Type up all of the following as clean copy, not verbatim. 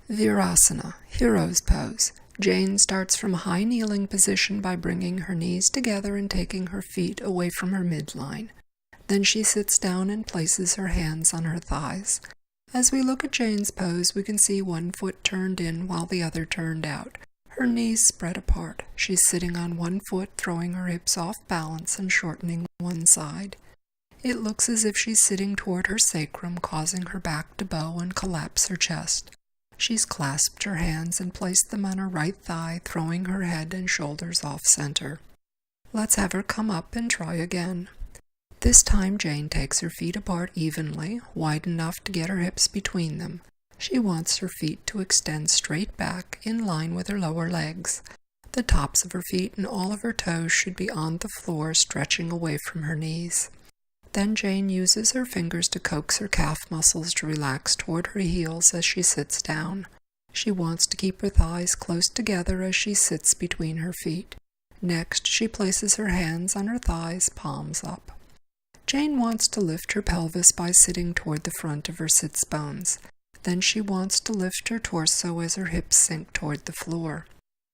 Virasana, Hero's Pose. Jane starts from a high kneeling position by bringing her knees together and taking her feet away from her midline. Then she sits down and places her hands on her thighs. As we look at Jane's pose, we can see one foot turned in while the other turned out. Her knees spread apart. She's sitting on one foot, throwing her hips off balance and shortening one side. It looks as if she's sitting toward her sacrum, causing her back to bow and collapse her chest. She's clasped her hands and placed them on her right thigh, throwing her head and shoulders off center. Let's have her come up and try again. This time Jane takes her feet apart evenly, wide enough to get her hips between them. She wants her feet to extend straight back, in line with her lower legs. The tops of her feet and all of her toes should be on the floor, stretching away from her knees. Then Jane uses her fingers to coax her calf muscles to relax toward her heels as she sits down. She wants to keep her thighs close together as she sits between her feet. Next, she places her hands on her thighs, palms up. Jane wants to lift her pelvis by sitting toward the front of her sits bones. Then she wants to lift her torso as her hips sink toward the floor.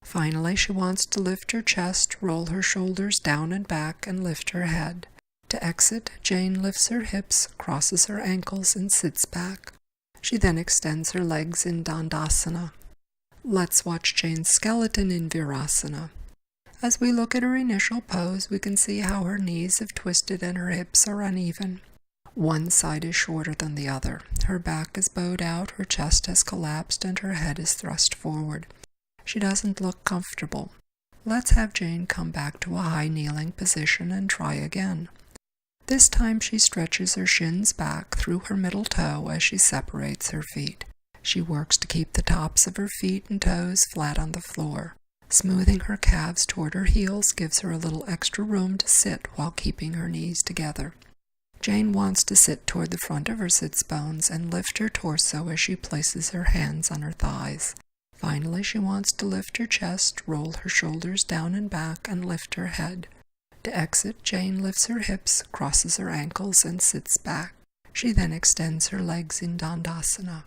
Finally, she wants to lift her chest, roll her shoulders down and back, and lift her head. To exit, Jane lifts her hips, crosses her ankles, and sits back. She then extends her legs in Dandasana. Let's watch Jane's skeleton in Virasana. As we look at her initial pose, we can see how her knees have twisted and her hips are uneven. One side is shorter than the other. Her back is bowed out, her chest has collapsed, and her head is thrust forward. She doesn't look comfortable. Let's have Jane come back to a high kneeling position and try again. This time she stretches her shins back through her middle toe as she separates her feet. She works to keep the tops of her feet and toes flat on the floor. Smoothing her calves toward her heels gives her a little extra room to sit while keeping her knees together. Jane wants to sit toward the front of her sits bones and lift her torso as she places her hands on her thighs. Finally, she wants to lift her chest, roll her shoulders down and back, and lift her head. To exit, Jane lifts her hips, crosses her ankles, and sits back. She then extends her legs in Dandasana.